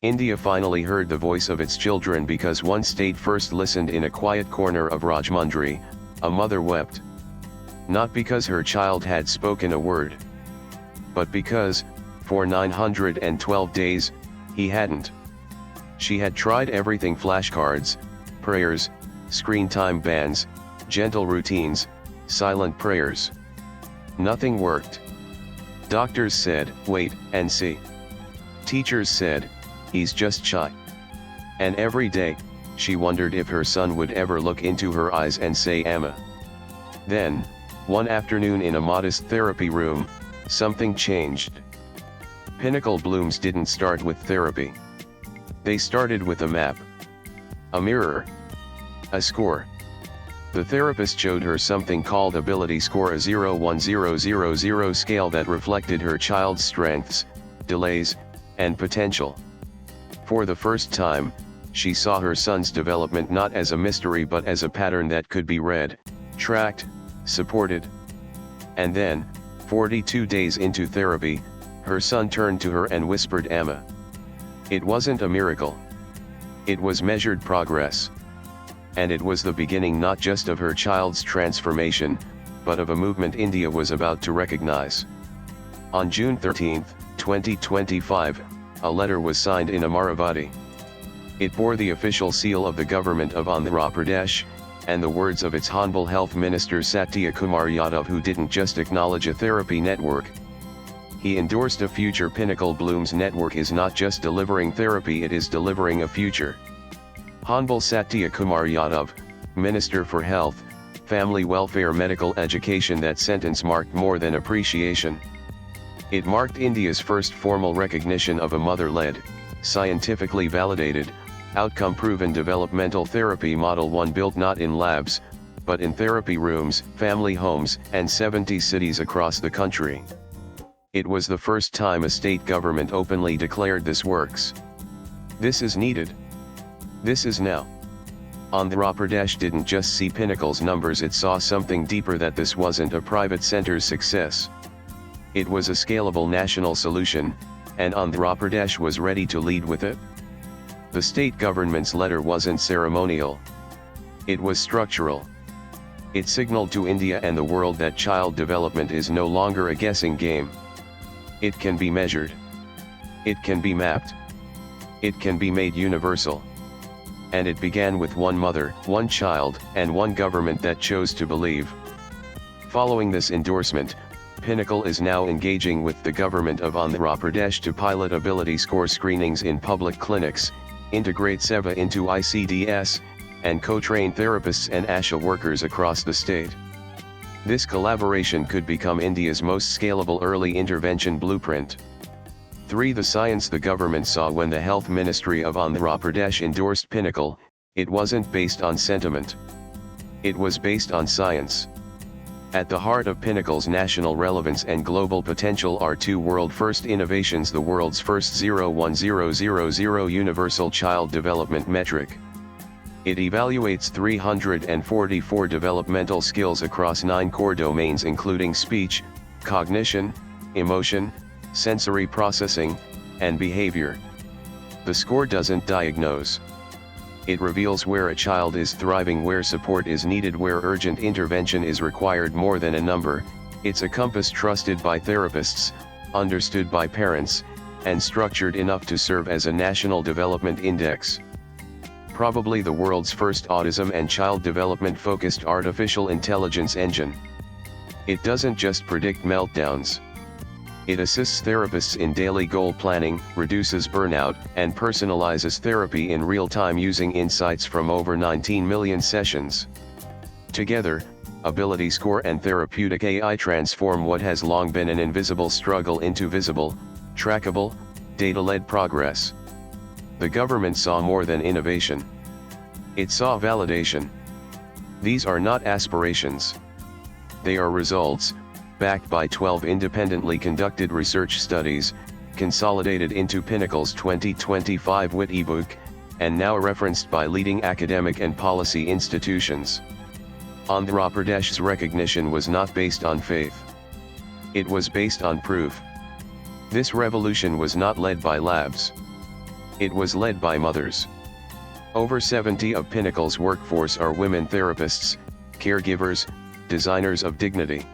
India finally heard the voice of its children because one state first listened in a quiet corner of Rajmundry. A mother wept. Not because her child had spoken a word, but because, for 912 days, he hadn't. She had tried everything: flashcards, prayers, screen time bans, gentle routines, silent prayers. Nothing worked. Doctors said, wait and see. Teachers said, he's just shy. And every day, she wondered if her son would ever look into her eyes and say Amma. Then, one afternoon in a modest therapy room, something changed. Pinnacle Blooms didn't start with therapy. They started with a map. A mirror. A score. The therapist showed her something called Ability Score, a 0-1-0-0-0 scale that reflected her child's strengths, delays, and potential. For the first time, she saw her son's development not as a mystery but as a pattern that could be read, tracked, supported. And then, 42 days into therapy, her son turned to her and whispered Amma. It wasn't a miracle. It was measured progress. And it was the beginning not just of her child's transformation, but of a movement India was about to recognize. On June 13, 2025, a letter was signed in Amaravati. It bore the official seal of the government of Andhra Pradesh, and the words of its Honorable Health Minister Satya Kumar Yadav, who didn't just acknowledge a therapy network. He endorsed a future. Pinnacle Blooms network is not just delivering therapy, it is delivering a future. Honorable Satya Kumar Yadav, Minister for Health, Family Welfare, Medical Education. That sentence marked more than appreciation. It marked India's first formal recognition of a mother-led, scientifically validated, outcome-proven developmental therapy model, one built not in labs, but in therapy rooms, family homes, and 70 cities across the country. It was the first time a state government openly declared this works. This is needed. This is now. Andhra Pradesh didn't just see Pinnacle's numbers, it saw something deeper, that this wasn't a private center's success. It was a scalable national solution, and Andhra Pradesh was ready to lead with it. The state government's letter wasn't ceremonial. It was structural. It signaled to India and the world that child development is no longer a guessing game. It can be measured. It can be mapped. It can be made universal. And it began with one mother, one child, and one government that chose to believe. Following this endorsement, Pinnacle is now engaging with the government of Andhra Pradesh to pilot ability score screenings in public clinics, integrate SEVA into ICDS, and co-train therapists and ASHA workers across the state. This collaboration could become India's most scalable early intervention blueprint. 3. The science the government saw when the Health Ministry of Andhra Pradesh endorsed Pinnacle. It wasn't based on sentiment. It was based on science. At the heart of Pinnacle's national relevance and global potential are two world-first innovations: the world's first 0-1-0-0-0 universal child development metric. It evaluates 344 developmental skills across 9 core domains, including speech, cognition, emotion, sensory processing, and behavior. The score doesn't diagnose. It reveals where a child is thriving, where support is needed, where urgent intervention is required. More than a number, it's a compass trusted by therapists, understood by parents, and structured enough to serve as a national development index. Probably the world's first autism and child development focused artificial intelligence engine. It doesn't just predict meltdowns. It assists therapists in daily goal planning, reduces burnout, and personalizes therapy in real time using insights from over 19 million sessions. Together, Ability Score and therapeutic AI transform what has long been an invisible struggle into visible, trackable, data-led progress. The government saw more than innovation. It saw validation. These are not aspirations. They are results, backed by 12 independently conducted research studies, consolidated into Pinnacle's 2025 WIT ebook, and now referenced by leading academic and policy institutions. Andhra Pradesh's recognition was not based on faith. It was based on proof. This revolution was not led by labs. It was led by mothers. Over 70% of Pinnacle's workforce are women therapists, caregivers, designers of dignity.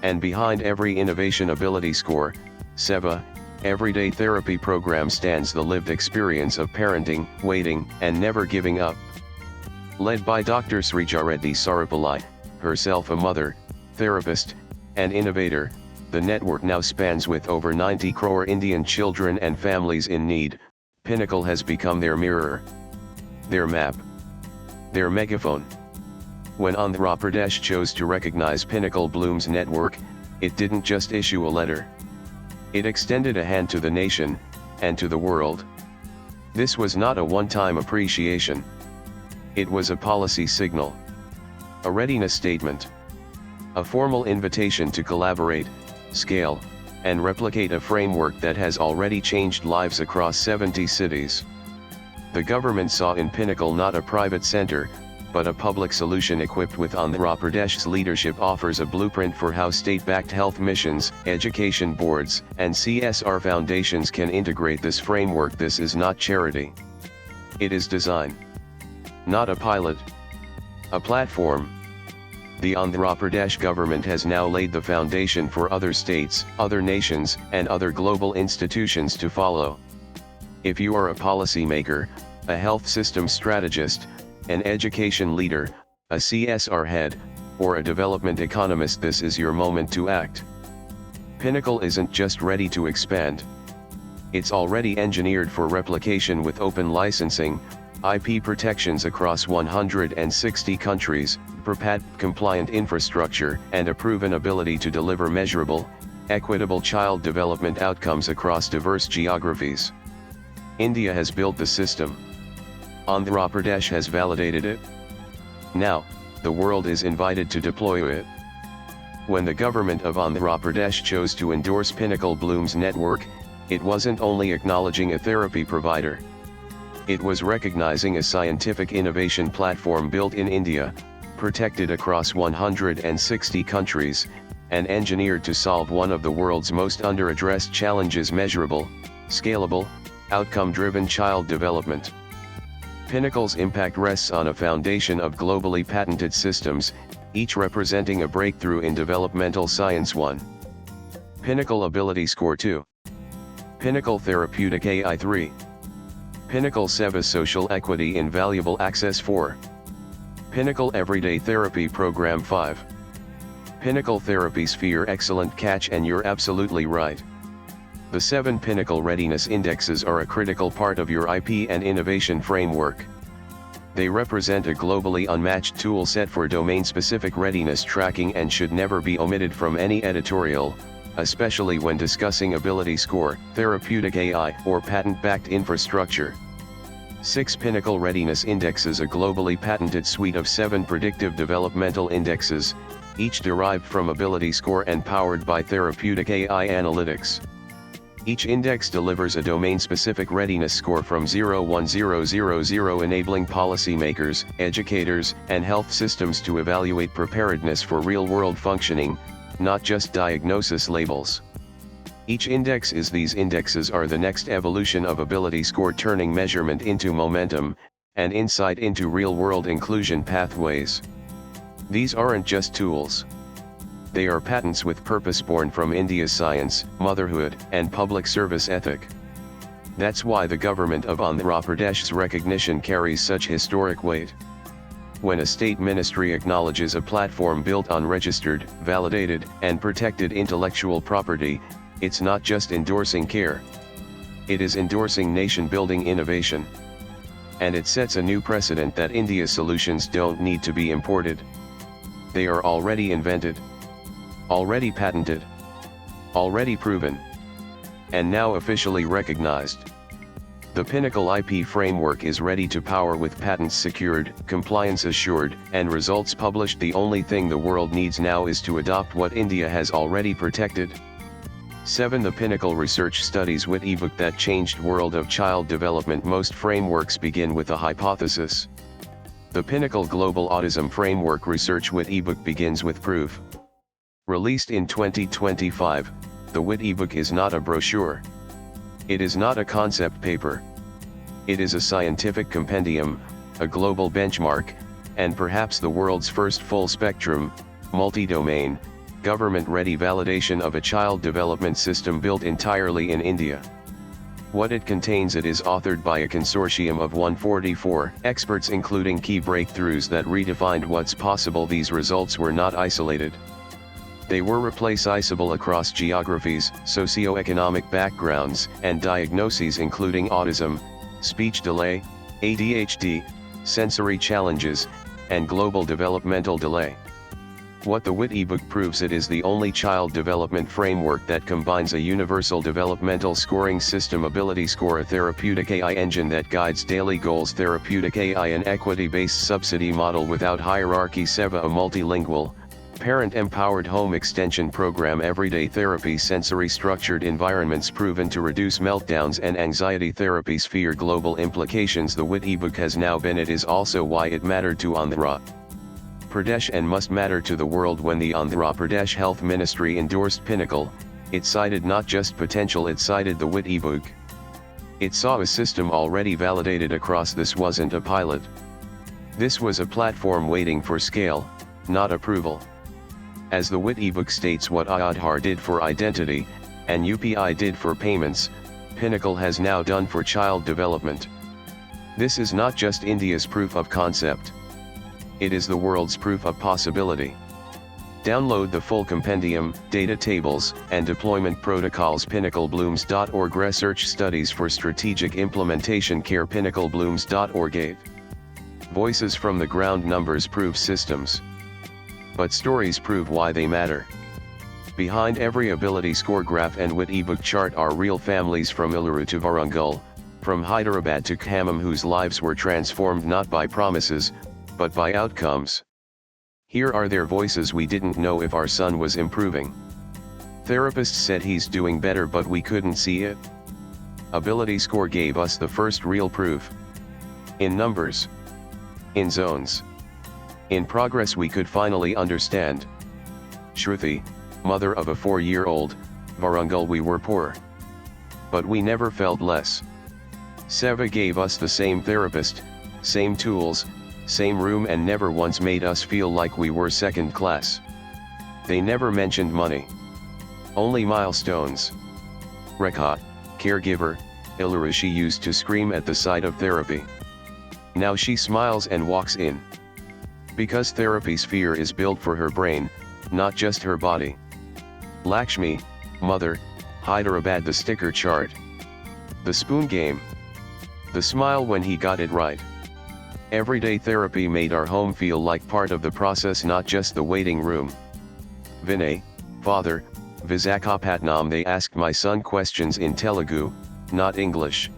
And behind every innovation ability score, SEVA, everyday therapy program stands the lived experience of parenting, waiting, and never giving up. Led by Dr. Srijareddy Sarupalli, herself a mother, therapist, and innovator, the network now spans with over 90 crore Indian children and families in need. Pinnacle has become their mirror, their map, their megaphone. When Andhra Pradesh chose to recognize Pinnacle Bloom's network, it didn't just issue a letter. It extended a hand to the nation, and to the world. This was not a one-time appreciation. It was a policy signal. A readiness statement. A formal invitation to collaborate, scale, and replicate a framework that has already changed lives across 70 cities. The government saw in Pinnacle not a private center, but a public solution equipped with Andhra Pradesh's leadership offers a blueprint for how state-backed health missions, education boards, and CSR foundations can integrate this framework. This is not charity. It is design. Not a pilot. A platform. The Andhra Pradesh government has now laid the foundation for other states, other nations, and other global institutions to follow. If you are a policymaker, a health system strategist, an education leader, a CSR head, or a development economist, this is your moment to act. Pinnacle isn't just ready to expand. It's already engineered for replication with open licensing, IP protections across 160 countries, PRPAD-compliant infrastructure, and a proven ability to deliver measurable, equitable child development outcomes across diverse geographies. India has built the system. Andhra Pradesh has validated it. Now, the world is invited to deploy it. When the government of Andhra Pradesh chose to endorse Pinnacle Bloom's network, it wasn't only acknowledging a therapy provider. It was recognizing a scientific innovation platform built in India, protected across 160 countries, and engineered to solve one of the world's most under-addressed challenges: measurable, scalable, outcome-driven child development. Pinnacle's impact rests on a foundation of globally patented systems, each representing a breakthrough in developmental science. 1. Pinnacle Ability Score 2. Pinnacle Therapeutic AI 3. Pinnacle SEVA Social Equity Invaluable Access 4. Pinnacle Everyday Therapy Program 5. Pinnacle Therapy Sphere Excellent catch, and you're absolutely right. The 7 Pinnacle Readiness Indexes are a critical part of your IP and innovation framework. They represent a globally unmatched tool set for domain-specific readiness tracking and should never be omitted from any editorial, especially when discussing ability score, therapeutic AI, or patent-backed infrastructure. 6 Pinnacle Readiness Indexes, a globally patented suite of 7 predictive developmental indexes, each derived from ability score and powered by therapeutic AI analytics. Each index delivers a domain-specific readiness score from 0-1-0-0-0, enabling policymakers, educators, and health systems to evaluate preparedness for real-world functioning, not just diagnosis labels. Each index is These indexes are the next evolution of ability score, turning measurement into momentum, and insight into real-world inclusion pathways. These aren't just tools. They are patents with purpose, born from India's science, motherhood, and public service ethic. That's why the government of Andhra Pradesh's recognition carries such historic weight. When a state ministry acknowledges a platform built on registered, validated, and protected intellectual property, it's not just endorsing care. It is endorsing nation-building innovation. And it sets a new precedent that India's solutions don't need to be imported. They are already invented, already patented, already proven, and now officially recognized. The Pinnacle IP framework is ready to power with patents secured, compliance assured, and results published. The only thing the world needs now is to adopt what India has already protected. 7. The Pinnacle Research Studies WIT ebook that changed world of child development. Most frameworks begin with a hypothesis. The Pinnacle Global Autism Framework Research WIT ebook begins with proof. Released in 2025, the WIT ebook is not a brochure. It is not a concept paper. It is a scientific compendium, a global benchmark, and perhaps the world's first full-spectrum, multi-domain, government-ready validation of a child development system built entirely in India. What it contains: it is authored by a consortium of 144 experts, including key breakthroughs that redefined what's possible. These results were not isolated. They were replaceable across geographies, socio-economic backgrounds, and diagnoses including autism, speech delay, ADHD, sensory challenges, and global developmental delay. What the WIT ebook proves: it is the only child development framework that combines a universal developmental scoring system, Ability Score, a therapeutic AI engine that guides daily goals, therapeutic AI, an equity-based subsidy model without hierarchy, SEVA, a multilingual, parent-empowered home extension program, everyday therapy, sensory structured environments proven to reduce meltdowns and anxiety therapy, sphere global implications. The WIT ebook has now been. It is also why it mattered to Andhra Pradesh and must matter to the world. When the Andhra Pradesh Health Ministry endorsed Pinnacle, it cited not just potential, it cited the WIT ebook. It saw a system already validated across. This wasn't a pilot. This was a platform waiting for scale, not approval. As the WIT ebook states, what Aadhaar did for identity, and UPI did for payments, Pinnacle has now done for child development. This is not just India's proof of concept. It is the world's proof of possibility. Download the full compendium, data tables, and deployment protocols. PinnacleBlooms.org. Research studies for strategic implementation. Care. PinnacleBlooms.org. 8. Voices from the ground. Numbers prove systems, but stories prove why they matter. Behind every ability score graph and WIT ebook chart are real families, from Eluru to Warangal, from Hyderabad to Khammam, whose lives were transformed not by promises, but by outcomes. Here are their voices. We didn't know if our son was improving. Therapists said he's doing better, but we couldn't see it. Ability Score gave us the first real proof. In numbers. In zones. In progress we could finally understand. Shruti, mother of a 4-year-old, Warangal. We were poor, but we never felt less. Seva gave us the same therapist, same tools, same room, and never once made us feel like we were second class. They never mentioned money. Only milestones. Rekha, caregiver, Eluru. She used to scream at the sight of therapy. Now she smiles and walks in. Because therapy sphere is built for her brain, not just her body. Lakshmi, mother, Hyderabad. The sticker chart. The spoon game. The smile when he got it right. Everyday therapy made our home feel like part of the process, not just the waiting room. Vinay, father, Visakhapatnam. They asked my son questions in Telugu, not English.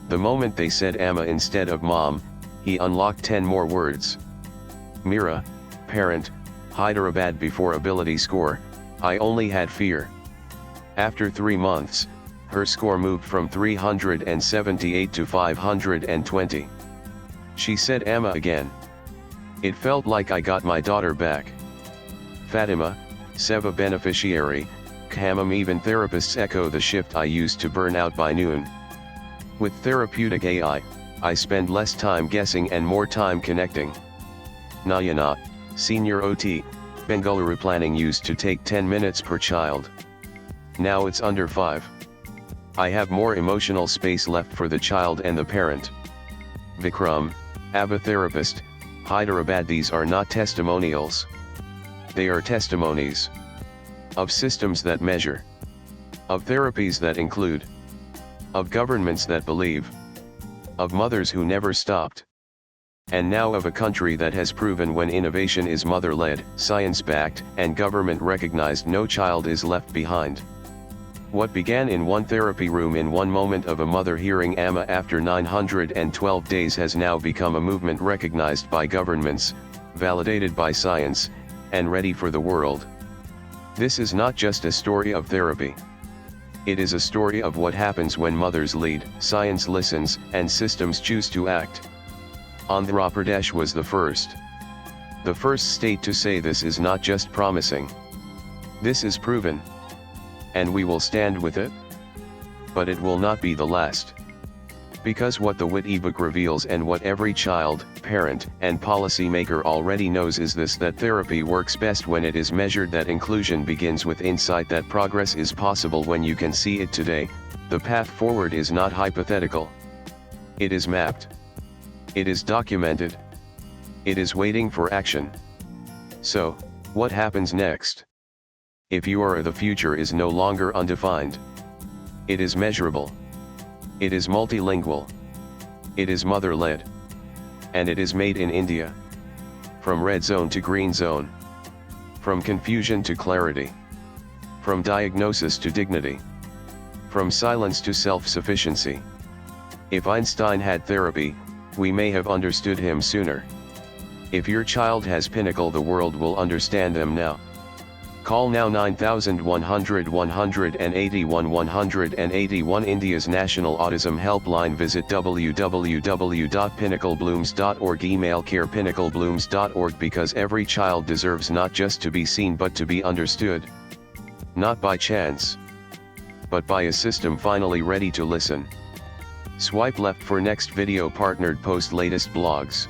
The moment they said Amma instead of mom, he unlocked 10 more words. Mira, parent, Hyderabad. Before Ability Score, I only had fear. After 3 months, her score moved from 378 to 520. She said Amma again. It felt like I got my daughter back. Fatima, Seva beneficiary, Khammam. Even therapists echo the shift. I used to burn out by noon. With therapeutic AI, I spend less time guessing and more time connecting. Nayana, senior OT, Bengaluru. Planning used to take 10 minutes per child. Now it's under 5. I have more emotional space left for the child and the parent. Vikram, ABBA therapist, Hyderabad. These are not testimonials. They are testimonies. Of systems that measure. Of therapies that include. Of governments that believe. Of mothers who never stopped. And now of a country that has proven when innovation is mother-led, science-backed, and government-recognized, no child is left behind. What began in one therapy room in one moment of a mother hearing Amma after 912 days has now become a movement recognized by governments, validated by science, and ready for the world. This is not just a story of therapy. It is a story of what happens when mothers lead, science listens, and systems choose to act. Andhra Pradesh was the first state to say this is not just promising. This is proven. And we will stand with it. But it will not be the last. Because what the WIT ebook reveals and what every child, parent, and policymaker already knows is this: that therapy works best when it is measured, that inclusion begins with insight, that progress is possible when you can see it today. The path forward is not hypothetical. It is mapped. It is documented. It is waiting for action. So, what happens next? If you are, the future is no longer undefined. It is measurable. It is multilingual. It is mother-led. And it is made in India. From red zone to green zone. From confusion to clarity. From diagnosis to dignity. From silence to self-sufficiency. If Einstein had therapy, we may have understood him sooner. If your child has Pinnacle, the world will understand them now. Call now 9100 181 181, India's National Autism Helpline. Visit www.pinnacleblooms.org. Email care@pinnacleblooms.org, because every child deserves not just to be seen but to be understood. Not by chance, but by a system finally ready to listen. Swipe left for next video. Partnered post latest blogs.